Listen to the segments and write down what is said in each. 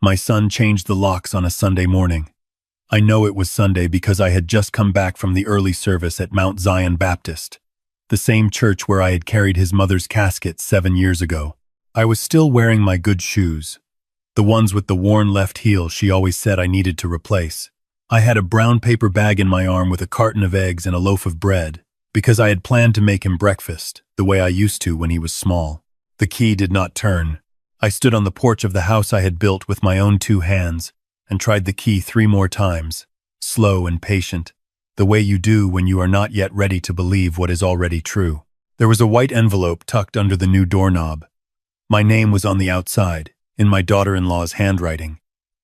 My son changed the locks on a Sunday morning. I know it was Sunday because I had just come back from the early service at Mount Zion Baptist, the same church where I had carried his mother's casket 7 years ago. I was still wearing my good shoes, the ones with the worn left heel she always said I needed to replace. I had a brown paper bag in my arm with a carton of eggs and a loaf of bread, because I had planned to make him breakfast, the way I used to when he was small. The key did not turn. I stood on the porch of the house I had built with my own 2 hands and tried the key 3 more times, slow and patient, the way you do when you are not yet ready to believe what is already true. There was a white envelope tucked under the new doorknob. My name was on the outside, in my daughter-in-law's handwriting.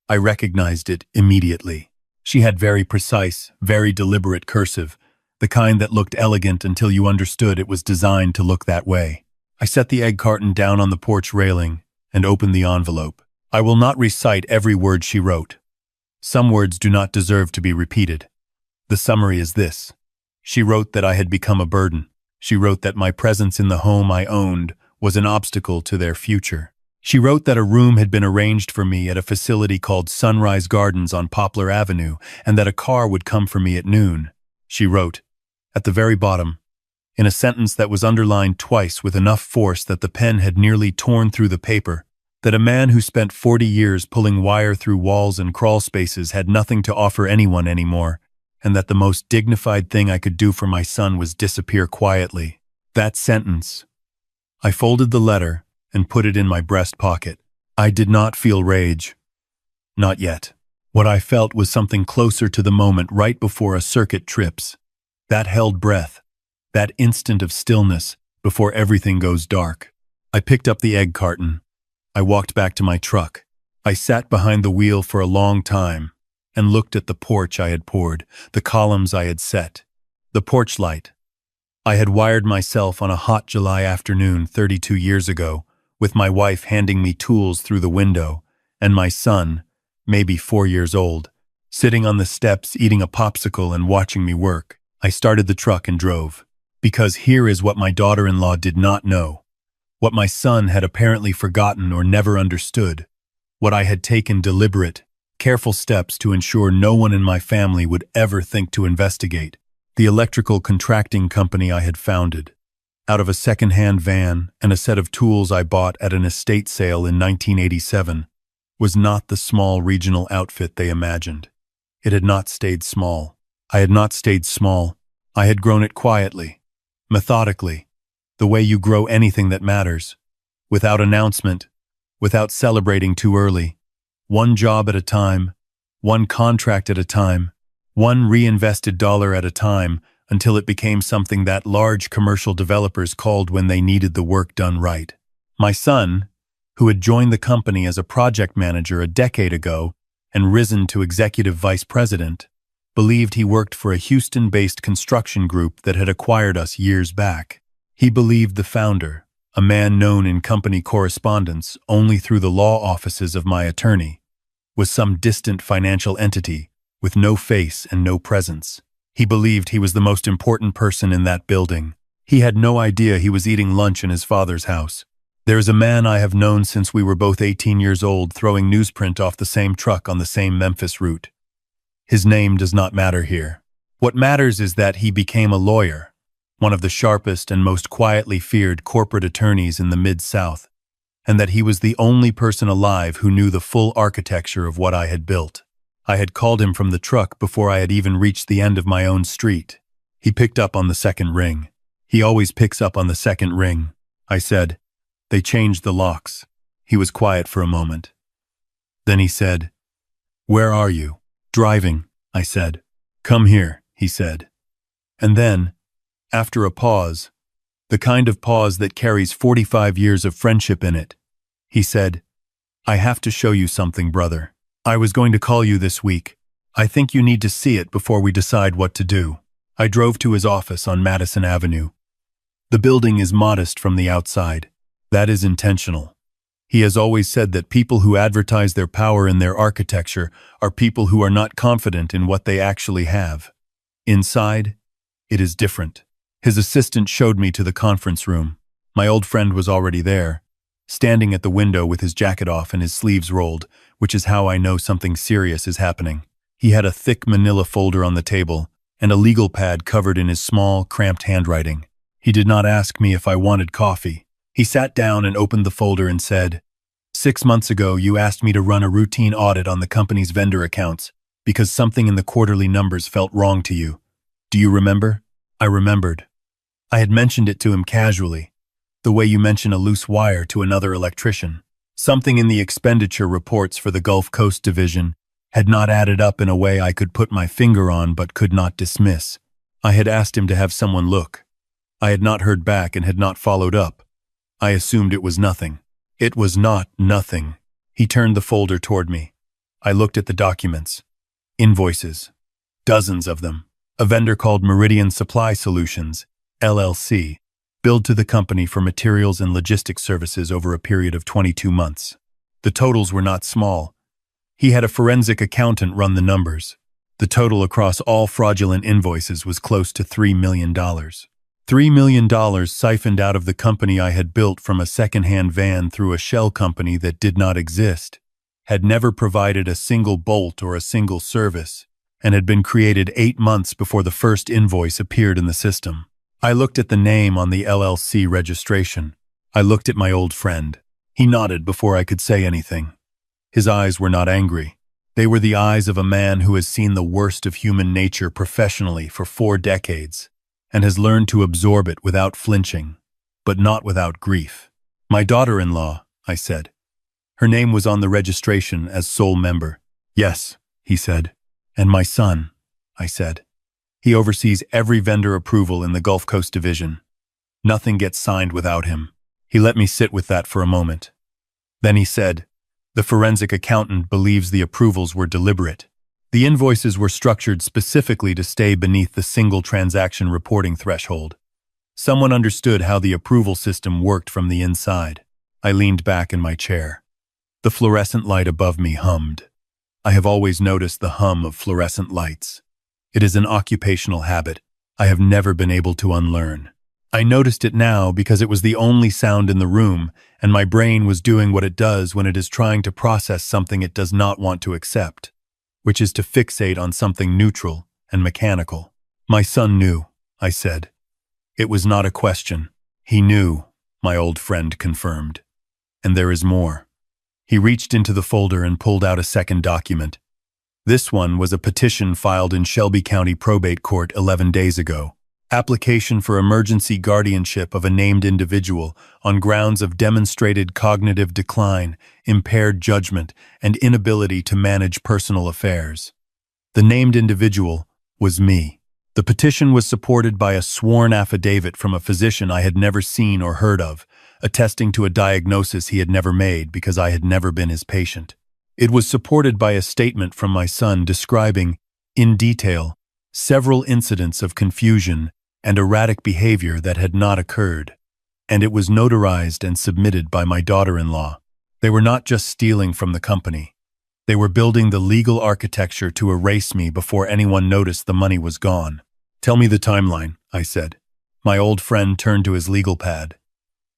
I recognized it immediately. She had very precise, very deliberate cursive, the kind that looked elegant until you understood it was designed to look that way. I set the egg carton down on the porch railing and opened the envelope. I will not recite every word she wrote. Some words do not deserve to be repeated. The summary is this. She wrote that I had become a burden. She wrote that my presence in the home I owned was an obstacle to their future. She wrote that a room had been arranged for me at a facility called Sunrise Gardens on Poplar Avenue and that a car would come for me at noon. She wrote, at the very bottom, in a sentence that was underlined twice with enough force that the pen had nearly torn through the paper, that a man who spent 40 years pulling wire through walls and crawl spaces had nothing to offer anyone anymore, and that the most dignified thing I could do for my son was disappear quietly. That sentence. I folded the letter and put it in my breast pocket. I did not feel rage. Not yet. What I felt was something closer to the moment right before a circuit trips. That held breath. That instant of stillness before everything goes dark. I picked up the egg carton. I walked back to my truck. I sat behind the wheel for a long time and looked at the porch I had poured, the columns I had set, the porch light. I had wired myself on a hot July afternoon 32 years ago, with my wife handing me tools through the window, and my son, maybe 4 years old, sitting on the steps eating a popsicle and watching me work. I started the truck and drove. Because here is what my daughter-in-law did not know, what my son had apparently forgotten or never understood, what I had taken deliberate, careful steps to ensure no one in my family would ever think to investigate, the electrical contracting company I had founded, out of a second-hand van and a set of tools I bought at an estate sale in 1987, was not the small regional outfit they imagined. It had not stayed small. I had not stayed small. I had grown it quietly. Methodically, the way you grow anything that matters, without announcement, without celebrating too early, one job at a time, one contract at a time, one reinvested dollar at a time, until it became something that large commercial developers called when they needed the work done right. My son, who had joined the company as a project manager a decade ago and risen to executive vice president, believed he worked for a Houston-based construction group that had acquired us years back. He believed the founder, a man known in company correspondence only through the law offices of my attorney, was some distant financial entity with no face and no presence. He believed he was the most important person in that building. He had no idea he was eating lunch in his father's house. There is a man I have known since we were both 18 years old throwing newsprint off the same truck on the same Memphis route. His name does not matter here. What matters is that he became a lawyer, one of the sharpest and most quietly feared corporate attorneys in the Mid-South, and that he was the only person alive who knew the full architecture of what I had built. I had called him from the truck before I had even reached the end of my own street. He picked up on the second ring. He always picks up on the second ring. I said, "They changed the locks." He was quiet for a moment. Then he said, "Where are you?" "Driving," I said. "Come here," he said. And then, after a pause, the kind of pause that carries 45 years of friendship in it, he said, "I have to show you something, brother. I was going to call you this week. I think you need to see it before we decide what to do." I drove to his office on Madison Avenue. The building is modest from the outside. That is intentional. He has always said that people who advertise their power in their architecture are people who are not confident in what they actually have. Inside, it is different. His assistant showed me to the conference room. My old friend was already there, standing at the window with his jacket off and his sleeves rolled, which is how I know something serious is happening. He had a thick manila folder on the table and a legal pad covered in his small, cramped handwriting. He did not ask me if I wanted coffee. He sat down and opened the folder and said, "6 months ago, you asked me to run a routine audit on the company's vendor accounts because something in the quarterly numbers felt wrong to you. Do you remember?" I remembered. I had mentioned it to him casually, the way you mention a loose wire to another electrician. Something in the expenditure reports for the Gulf Coast division had not added up in a way I could put my finger on but could not dismiss. I had asked him to have someone look. I had not heard back and had not followed up. I assumed it was nothing. It was not nothing. He turned the folder toward me. I looked at the documents. Invoices. Dozens of them. A vendor called Meridian Supply Solutions, LLC, billed to the company for materials and logistics services over a period of 22 months. The totals were not small. He had a forensic accountant run the numbers. The total across all fraudulent invoices was close to $3 million. $3 million siphoned out of the company I had built from a second-hand van through a shell company that did not exist, had never provided a single bolt or a single service, and had been created 8 months before the first invoice appeared in the system. I looked at the name on the LLC registration. I looked at my old friend. He nodded before I could say anything. His eyes were not angry. They were the eyes of a man who has seen the worst of human nature professionally for 4 decades and has learned to absorb it without flinching, but not without grief. "My daughter-in-law," I said. Her name was on the registration as sole member. "Yes," he said. "And my son," I said. "He oversees every vendor approval in the Gulf Coast division. Nothing gets signed without him." He let me sit with that for a moment. Then he said, "The forensic accountant believes the approvals were deliberate. The invoices were structured specifically to stay beneath the single transaction reporting threshold. Someone understood how the approval system worked from the inside." I leaned back in my chair. The fluorescent light above me hummed. I have always noticed the hum of fluorescent lights. It is an occupational habit I have never been able to unlearn. I noticed it now because it was the only sound in the room, and my brain was doing what it does when it is trying to process something it does not want to accept, which is to fixate on something neutral and mechanical. "My son knew," I said. It was not a question. He knew, my old friend confirmed. And there is more. He reached into the folder and pulled out a second document. This one was a petition filed in Shelby County Probate Court 11 days ago. Application for emergency guardianship of a named individual on grounds of demonstrated cognitive decline, impaired judgment, and inability to manage personal affairs. The named individual was me. The petition was supported by a sworn affidavit from a physician I had never seen or heard of, attesting to a diagnosis he had never made because I had never been his patient. It was supported by a statement from my son describing, in detail, several incidents of confusion and erratic behavior that had not occurred, and it was notarized and submitted by my daughter-in-law. They were not just stealing from the company. They were building the legal architecture to erase me before anyone noticed the money was gone. "Tell me the timeline," I said. My old friend turned to his legal pad.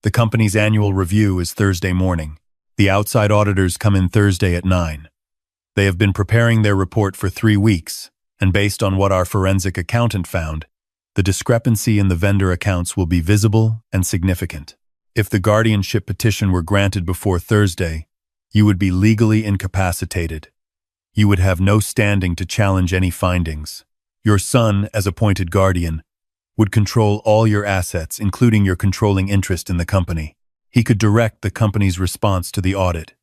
"The company's annual review is Thursday morning. The outside auditors come in Thursday at 9. They have been preparing their report for 3 weeks, and based on what our forensic accountant found, the discrepancy in the vendor accounts will be visible and significant. If the guardianship petition were granted before Thursday, you would be legally incapacitated. You would have no standing to challenge any findings. Your son, as appointed guardian, would control all your assets, including your controlling interest in the company. He could direct the company's response to the audit.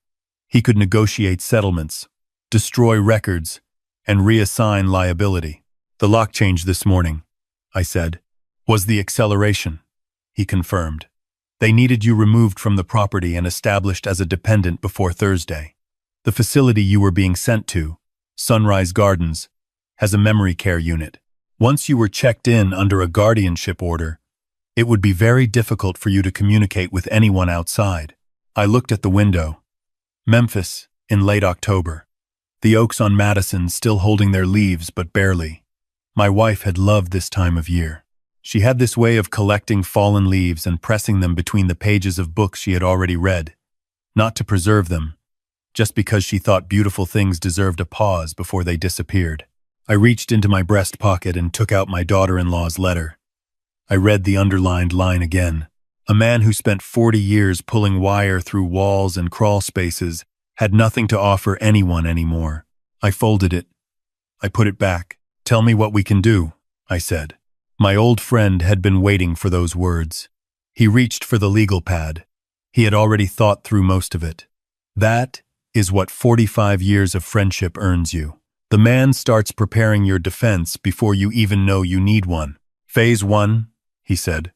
He could negotiate settlements, destroy records, and reassign liability." "The lock change this morning," I said, "was the acceleration," he confirmed. "They needed you removed from the property and established as a dependent before Thursday. The facility you were being sent to, Sunrise Gardens, has a memory care unit. Once you were checked in under a guardianship order, it would be very difficult for you to communicate with anyone outside." I looked at the window. Memphis, in late October. The oaks on Madison still holding their leaves, but barely. My wife had loved this time of year. She had this way of collecting fallen leaves and pressing them between the pages of books she had already read, not to preserve them, just because she thought beautiful things deserved a pause before they disappeared. I reached into my breast pocket and took out my daughter-in-law's letter. I read the underlined line again. A man who spent 40 years pulling wire through walls and crawl spaces had nothing to offer anyone anymore. I folded it. I put it back. "Tell me what we can do," I said. My old friend had been waiting for those words. He reached for the legal pad. He had already thought through most of it. That is what 45 years of friendship earns you. The man starts preparing your defense before you even know you need one. Phase 1, he said,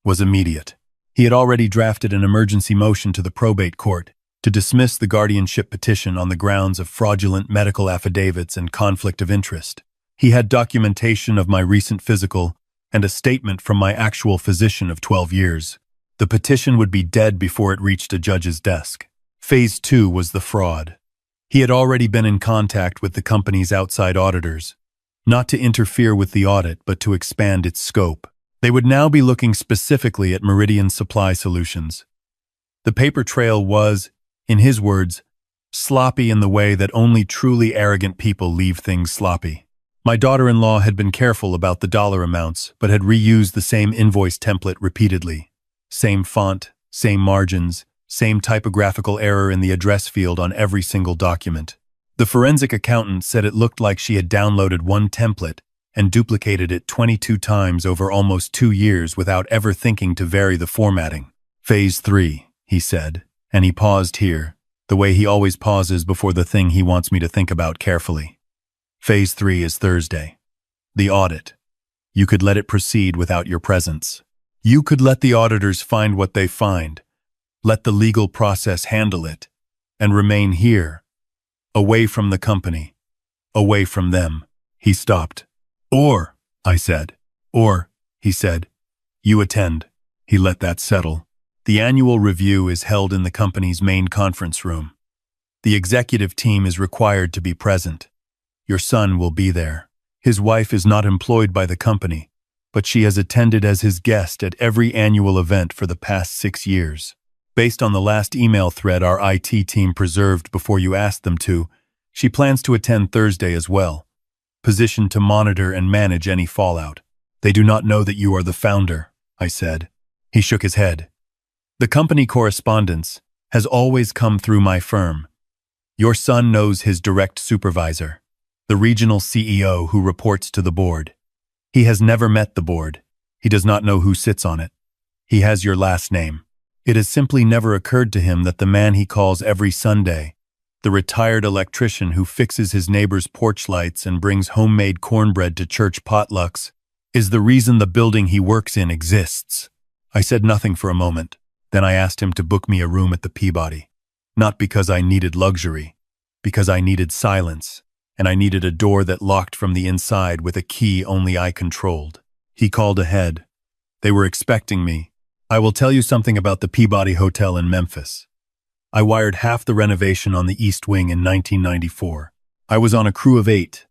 was immediate. He had already drafted an emergency motion to the probate court to dismiss the guardianship petition on the grounds of fraudulent medical affidavits and conflict of interest. He had documentation of my recent physical and a statement from my actual physician of 12 years. The petition would be dead before it reached a judge's desk. Phase 2 was the fraud. He had already been in contact with the company's outside auditors, not to interfere with the audit but to expand its scope. They would now be looking specifically at Meridian Supply Solutions. The paper trail was, in his words, sloppy in the way that only truly arrogant people leave things sloppy. My daughter-in-law had been careful about the dollar amounts, but had reused the same invoice template repeatedly. Same font, same margins, same typographical error in the address field on every single document. The forensic accountant said it looked like she had downloaded one template and duplicated it 22 times over almost 2 years without ever thinking to vary the formatting. Phase 3, he said, and he paused here, the way he always pauses before the thing he wants me to think about carefully. Phase 3 is Thursday. The audit. You could let it proceed without your presence. You could let the auditors find what they find, let the legal process handle it, and remain here, away from the company, away from them. He stopped. Or, I said. Or, he said, you attend. He let that settle. The annual review is held in the company's main conference room. The executive team is required to be present. Your son will be there. His wife is not employed by the company, but she has attended as his guest at every annual event for the past 6 years. Based on the last email thread our IT team preserved before you asked them to, she plans to attend Thursday as well, positioned to monitor and manage any fallout. They do not know that you are the founder, I said. He shook his head. The company correspondence has always come through my firm. Your son knows his direct supervisor, the regional CEO who reports to the board. He has never met the board. He does not know who sits on it. He has your last name. It has simply never occurred to him that the man he calls every Sunday, the retired electrician who fixes his neighbor's porch lights and brings homemade cornbread to church potlucks, is the reason the building he works in exists. I said nothing for a moment. Then I asked him to book me a room at the Peabody. Not because I needed luxury, because I needed silence, and I needed a door that locked from the inside with a key only I controlled. He called ahead. They were expecting me. I will tell you something about the Peabody Hotel in Memphis. I wired half the renovation on the East Wing in 1994. I was on a crew of 8,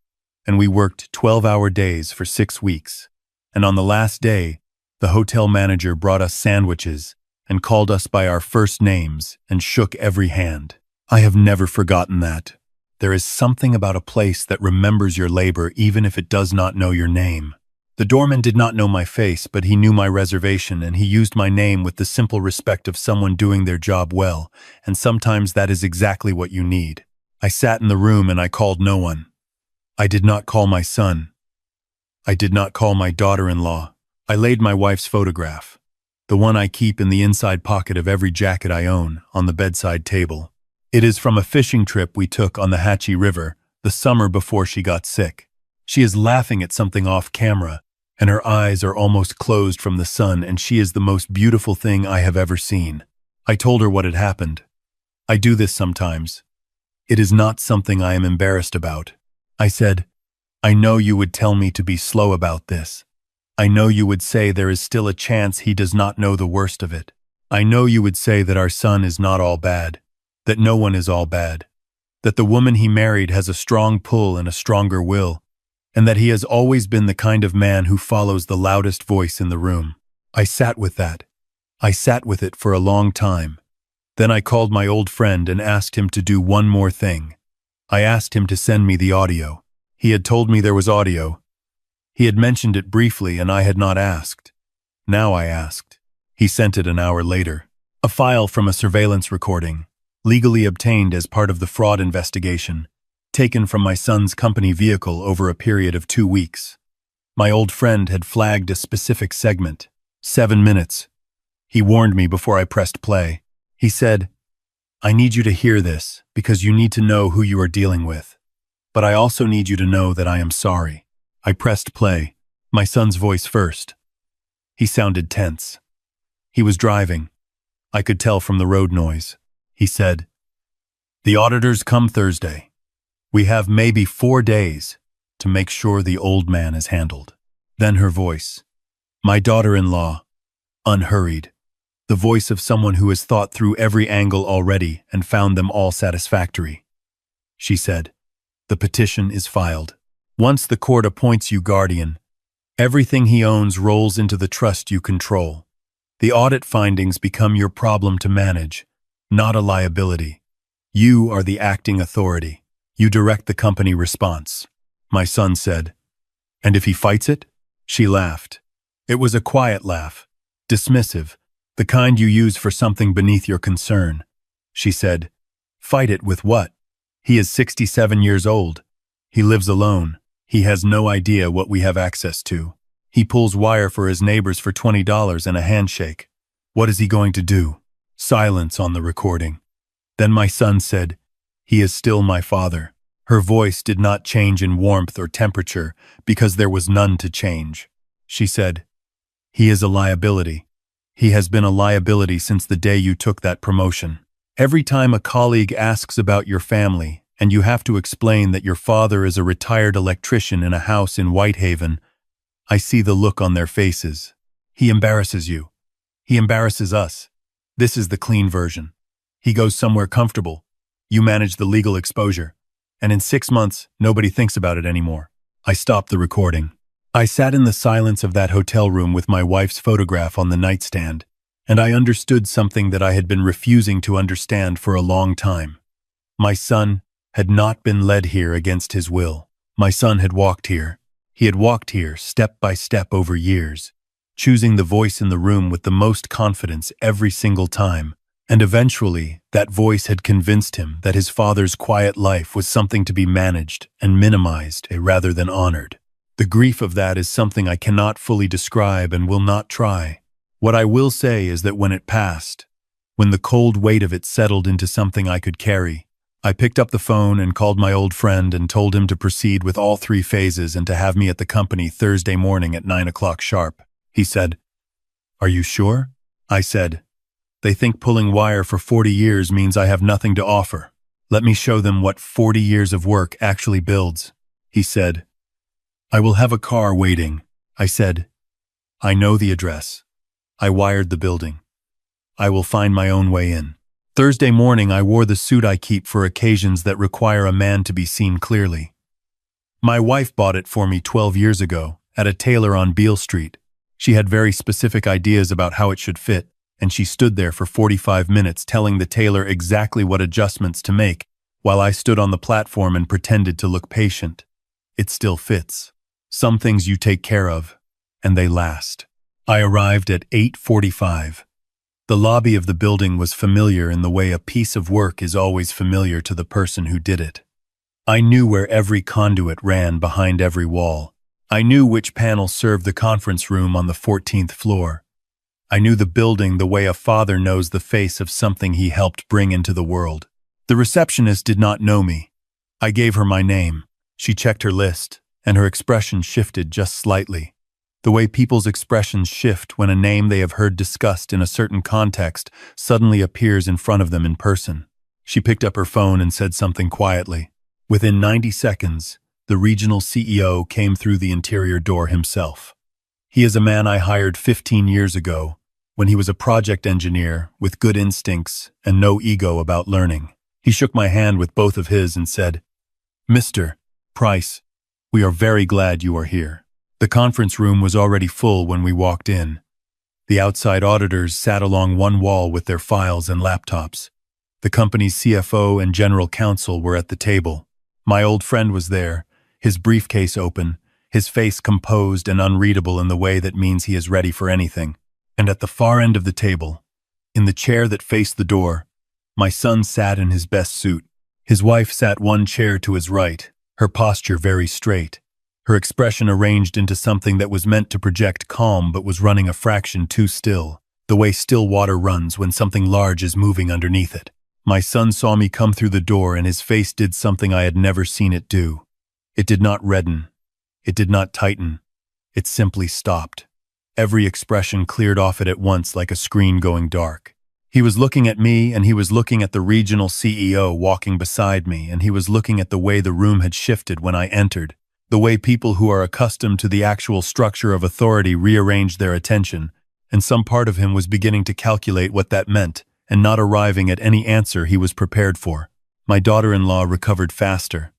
and we worked 12-hour days for 6 weeks. And on the last day, the hotel manager brought us sandwiches and called us by our first names and shook every hand. I have never forgotten that. There is something about a place that remembers your labor even if it does not know your name. The doorman did not know my face, but he knew my reservation, and he used my name with the simple respect of someone doing their job well, and sometimes that is exactly what you need. I sat in the room and I called no one. I did not call my son. I did not call my daughter-in-law. I laid my wife's photograph, the one I keep in the inside pocket of every jacket I own, on the bedside table. It is from a fishing trip we took on the Hatchie River the summer before she got sick. She is laughing at something off camera, and her eyes are almost closed from the sun, and she is the most beautiful thing I have ever seen. I told her what had happened. I do this sometimes. It is not something I am embarrassed about. I said, I know you would tell me to be slow about this. I know you would say there is still a chance he does not know the worst of it. I know you would say that our son is not all bad, that no one is all bad, that the woman he married has a strong pull and a stronger will, and that he has always been the kind of man who follows the loudest voice in the room. I sat with that. I sat with it for a long time. Then I called my old friend and asked him to do one more thing. I asked him to send me the audio. He had told me there was audio. He had mentioned it briefly and I had not asked. Now I asked. He sent it an hour later. A file from a surveillance recording, legally obtained as part of the fraud investigation, taken from my son's company vehicle over a period of 2 weeks. My old friend had flagged a specific segment, 7 minutes. He warned me before I pressed play. He said, "I need you to hear this because you need to know who you are dealing with. But I also need you to know that I am sorry." I pressed play, my son's voice first. He sounded tense. He was driving. I could tell from the road noise. He said, "The auditors come Thursday. We have maybe 4 days to make sure the old man is handled." Then her voice. My daughter-in-law, unhurried. The voice of someone who has thought through every angle already and found them all satisfactory. She said, "The petition is filed. Once the court appoints you guardian, everything he owns rolls into the trust you control. The audit findings become your problem to manage, not a liability. You are the acting authority. You direct the company response." My son said, "And if he fights it?" She laughed. It was a quiet laugh, dismissive, the kind you use for something beneath your concern. She said, "Fight it with what? He is 67 years old. He lives alone. He has no idea what we have access to. He pulls wire for his neighbors for $20 and a handshake. What is he going to do?" Silence on the recording. Then my son said, "He is still my father." Her voice did not change in warmth or temperature because there was none to change. She said, "He is a liability. He has been a liability since the day you took that promotion. Every time a colleague asks about your family and you have to explain that your father is a retired electrician in a house in Whitehaven, I see the look on their faces. He embarrasses you. He embarrasses us. This is the clean version. He goes somewhere comfortable. You manage the legal exposure. And in 6 months, nobody thinks about it anymore." I stopped the recording. I sat in the silence of that hotel room with my wife's photograph on the nightstand, and I understood something that I had been refusing to understand for a long time. My son had not been led here against his will. My son had walked here. He had walked here step by step over years, choosing the voice in the room with the most confidence every single time. And eventually, that voice had convinced him that his father's quiet life was something to be managed and minimized rather than honored. The grief of that is something I cannot fully describe and will not try. What I will say is that when it passed, when the cold weight of it settled into something I could carry, I picked up the phone and called my old friend and told him to proceed with all 3 phases and to have me at the company Thursday morning at 9 o'clock sharp. He said, "Are you sure?" I said, "They think pulling wire for 40 years means I have nothing to offer. Let me show them what 40 years of work actually builds." He said, "I will have a car waiting." I said, "I know the address. I wired the building. I will find my own way in." Thursday morning I wore the suit I keep for occasions that require a man to be seen clearly. My wife bought it for me 12 years ago at a tailor on Beale Street. She had very specific ideas about how it should fit, and she stood there for 45 minutes telling the tailor exactly what adjustments to make, while I stood on the platform and pretended to look patient. It still fits. Some things you take care of, and they last. I arrived at 8:45. The lobby of the building was familiar in the way a piece of work is always familiar to the person who did it. I knew where every conduit ran behind every wall. I knew which panel served the conference room on the 14th floor. I knew the building the way a father knows the face of something he helped bring into the world. The receptionist did not know me. I gave her my name. She checked her list, and her expression shifted just slightly. The way people's expressions shift when a name they have heard discussed in a certain context suddenly appears in front of them in person. She picked up her phone and said something quietly. Within 90 seconds, the regional CEO came through the interior door himself. He is a man I hired 15 years ago, when he was a project engineer with good instincts and no ego about learning. He shook my hand with both of his and said, "Mr. Price, we are very glad you are here." The conference room was already full when we walked in. The outside auditors sat along one wall with their files and laptops. The company's CFO and general counsel were at the table. My old friend was there, his briefcase open, his face composed and unreadable in the way that means he is ready for anything. And at the far end of the table, in the chair that faced the door, my son sat in his best suit. His wife sat one chair to his right, her posture very straight, her expression arranged into something that was meant to project calm but was running a fraction too still, the way still water runs when something large is moving underneath it. My son saw me come through the door and his face did something I had never seen it do. It did not redden. It did not tighten. It simply stopped. Every expression cleared off it at once like a screen going dark. He was looking at me and he was looking at the regional CEO walking beside me and he was looking at the way the room had shifted when I entered, the way people who are accustomed to the actual structure of authority rearranged their attention, and some part of him was beginning to calculate what that meant and not arriving at any answer he was prepared for. My daughter-in-law recovered faster.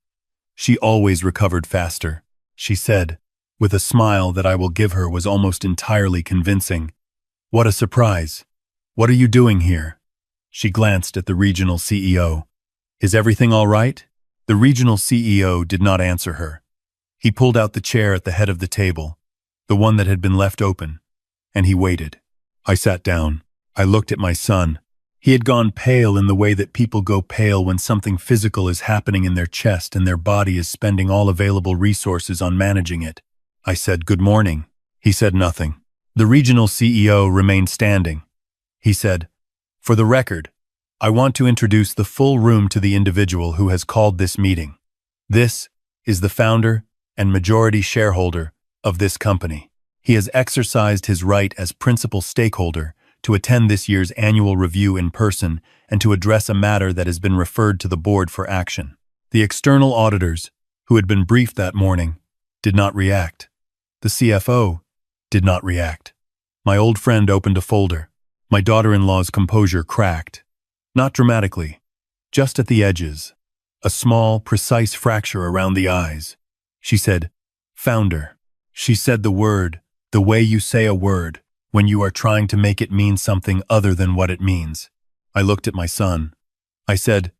She always recovered faster, she said, with a smile that I will give her was almost entirely convincing. What a surprise. What are you doing here? She glanced at the regional CEO. Is everything all right? The regional CEO did not answer her. He pulled out the chair at the head of the table, the one that had been left open, and he waited. I sat down. I looked at my son. He had gone pale in the way that people go pale when something physical is happening in their chest and their body is spending all available resources on managing it. I said, "Good morning." He said nothing. The regional CEO remained standing. He said, "For the record, I want to introduce the full room to the individual who has called this meeting. This is the founder and majority shareholder of this company. He has exercised his right as principal stakeholder to attend this year's annual review in person and to address a matter that has been referred to the board for action." The external auditors, who had been briefed that morning, did not react. The CFO did not react. My old friend opened a folder. My daughter-in-law's composure cracked. Not dramatically, just at the edges. A small, precise fracture around the eyes. She said, "Founder." She said the word, the way you say a word, when you are trying to make it mean something other than what it means. I looked at my son. I said,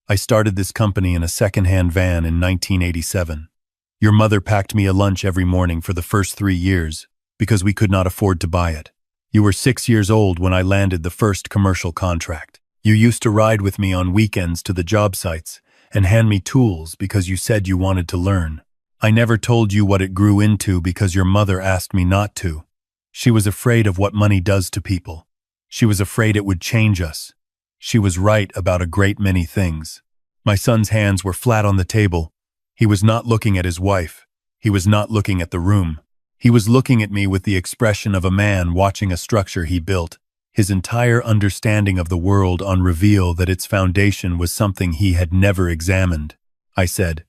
"I started this company in a second-hand van in 1987. Your mother packed me a lunch every morning for the first 3 years because we could not afford to buy it. You were 6 years old when I landed the first commercial contract. You used to ride with me on weekends to the job sites and hand me tools because you said you wanted to learn. I never told you what it grew into because your mother asked me not to. She was afraid of what money does to people. She was afraid it would change us. She was right about a great many things." My son's hands were flat on the table. He was not looking at his wife. He was not looking at the room. He was looking at me with the expression of a man watching a structure he built, his entire understanding of the world on reveal that its foundation was something he had never examined. I said,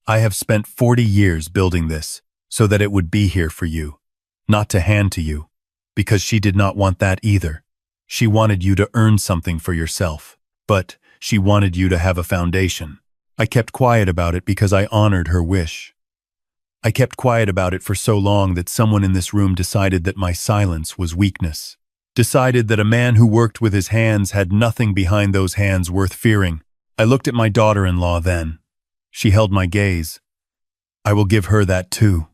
"I have spent 40 years building this so that it would be here for you. Not to hand to you, because she did not want that either. She wanted you to earn something for yourself, but she wanted you to have a foundation." I kept quiet about it because I honored her wish. I kept quiet about it for so long that someone in this room decided that my silence was weakness. Decided that a man who worked with his hands had nothing behind those hands worth fearing. I looked at my daughter-in-law then. She held my gaze. I will give her that too.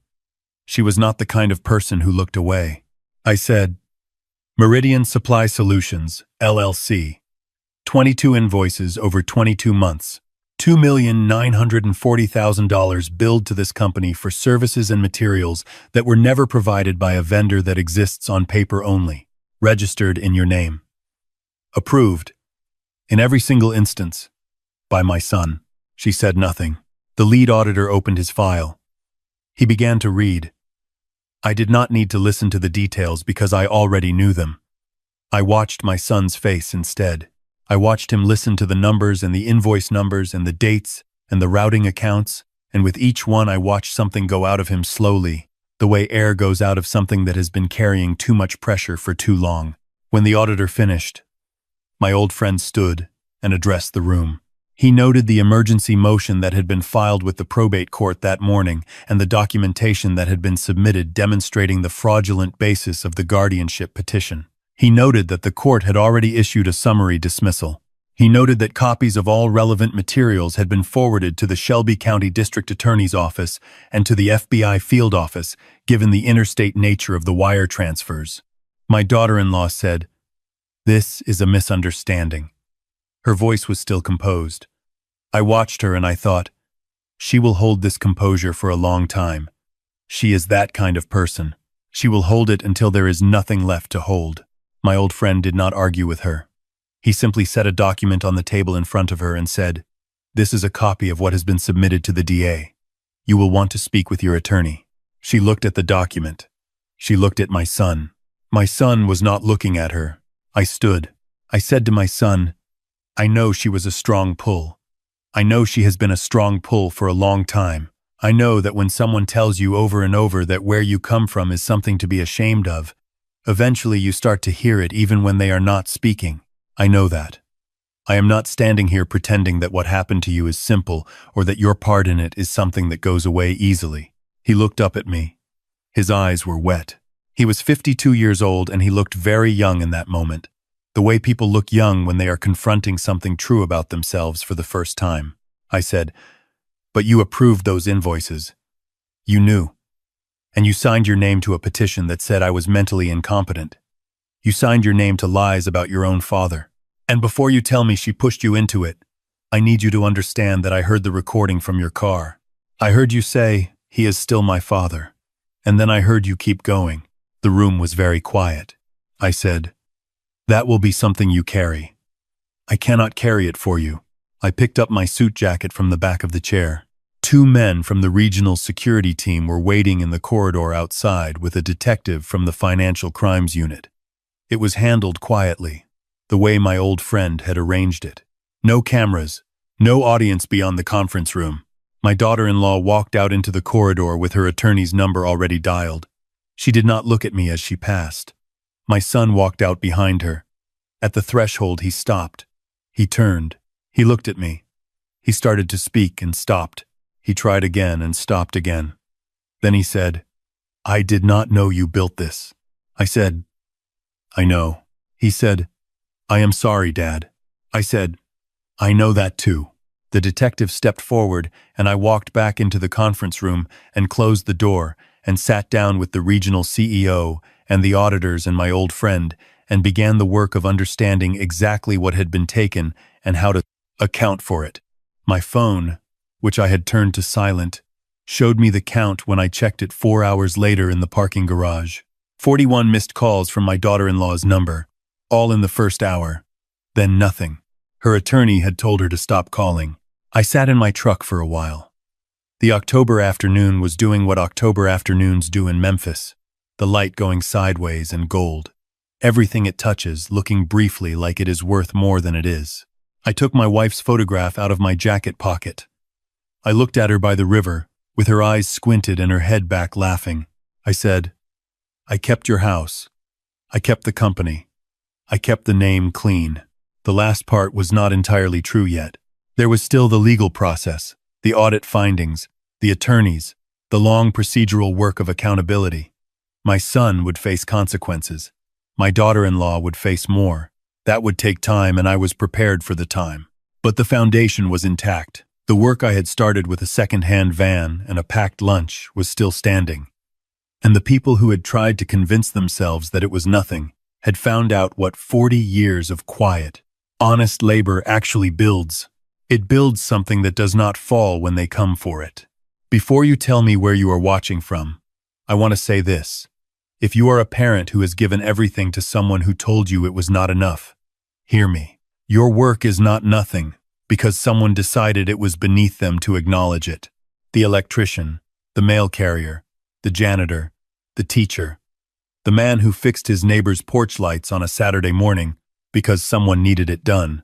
She was not the kind of person who looked away. I said, "Meridian Supply Solutions, LLC. 22 invoices over 22 months. $2,940,000 billed to this company for services and materials that were never provided by a vendor that exists on paper only. Registered in your name. Approved, in every single instance, by my son." She said nothing. The lead auditor opened his file. He began to read. I did not need to listen to the details because I already knew them. I watched my son's face instead. I watched him listen to the numbers and the invoice numbers and the dates and the routing accounts, and with each one I watched something go out of him slowly, the way air goes out of something that has been carrying too much pressure for too long. When the auditor finished, my old friend stood and addressed the room. He noted the emergency motion that had been filed with the probate court that morning and the documentation that had been submitted demonstrating the fraudulent basis of the guardianship petition. He noted that the court had already issued a summary dismissal. He noted that copies of all relevant materials had been forwarded to the Shelby County District Attorney's Office and to the FBI field office, given the interstate nature of the wire transfers. My daughter-in-law said, "This is a misunderstanding." Her voice was still composed. I watched her and I thought, she will hold this composure for a long time. She is that kind of person. She will hold it until there is nothing left to hold. My old friend did not argue with her. He simply set a document on the table in front of her and said, "This is a copy of what has been submitted to the DA. You will want to speak with your attorney." She looked at the document. She looked at my son. My son was not looking at her. I stood. I said to my son, "I know she was a strong pull. I know she has been a strong pull for a long time. I know that when someone tells you over and over that where you come from is something to be ashamed of, eventually you start to hear it even when they are not speaking. I know that. I am not standing here pretending that what happened to you is simple or that your part in it is something that goes away easily." He looked up at me. His eyes were wet. He was 52 years old and he looked very young in that moment. The way people look young when they are confronting something true about themselves for the first time. I said, "But you approved those invoices. You knew. And you signed your name to a petition that said I was mentally incompetent. You signed your name to lies about your own father. And before you tell me she pushed you into it, I need you to understand that I heard the recording from your car. I heard you say, 'He is still my father.' And then I heard you keep going." The room was very quiet. I said, "That will be something you carry. I cannot carry it for you." I picked up my suit jacket from the back of the chair. 2 men from the regional security team were waiting in the corridor outside with a detective from the financial crimes unit. It was handled quietly, the way my old friend had arranged it. No cameras, no audience beyond the conference room. My daughter-in-law walked out into the corridor with her attorney's number already dialed. She did not look at me as she passed. My son walked out behind her. At the threshold, he stopped. He turned. He looked at me. He started to speak and stopped. He tried again and stopped again. Then he said, "I did not know you built this." I said, "I know." He said, "I am sorry, Dad." I said, "I know that too." The detective stepped forward and I walked back into the conference room and closed the door and sat down with the regional CEO and the auditors and my old friend and began the work of understanding exactly what had been taken and how to account for it. My phone, which I had turned to silent, showed me the count when I checked it 4 hours later in the parking garage. 41 missed calls from my daughter-in-law's number, all in the first hour. Then nothing. Her attorney had told her to stop calling. I sat in my truck for a while. The October afternoon was doing what October afternoons do in Memphis, the light going sideways and gold. Everything it touches looking briefly like it is worth more than it is. I took my wife's photograph out of my jacket pocket. I looked at her by the river, with her eyes squinted and her head back laughing. I said, "I kept your house. I kept the company. I kept the name clean." The last part was not entirely true yet. There was still the legal process, the audit findings, the attorneys, the long procedural work of accountability. My son would face consequences. My daughter-in-law would face more. That would take time, and I was prepared for the time. But the foundation was intact. The work I had started with a second-hand van and a packed lunch was still standing. And the people who had tried to convince themselves that it was nothing had found out what 40 years of quiet, honest labor actually builds. It builds something that does not fall when they come for it. Before you tell me where you are watching from, I want to say this. If you are a parent who has given everything to someone who told you it was not enough, hear me. Your work is not nothing because someone decided it was beneath them to acknowledge it. The electrician, the mail carrier, the janitor, the teacher, the man who fixed his neighbor's porch lights on a Saturday morning because someone needed it done.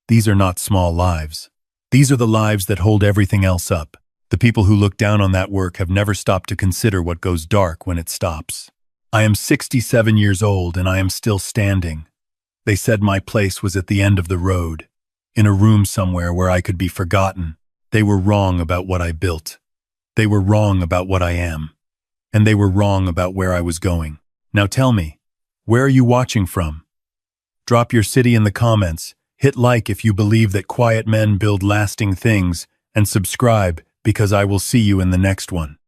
These are not small lives. These are the lives that hold everything else up. The people who look down on that work have never stopped to consider what goes dark when it stops. I am 67 years old and I am still standing. They said my place was at the end of the road. in a room somewhere where I could be forgotten. They were wrong about what I built. They were wrong about what I am. And they were wrong about where I was going. Now tell me, where are you watching from? Drop your city in the comments, hit like if you believe that quiet men build lasting things, and subscribe because I will see you in the next one.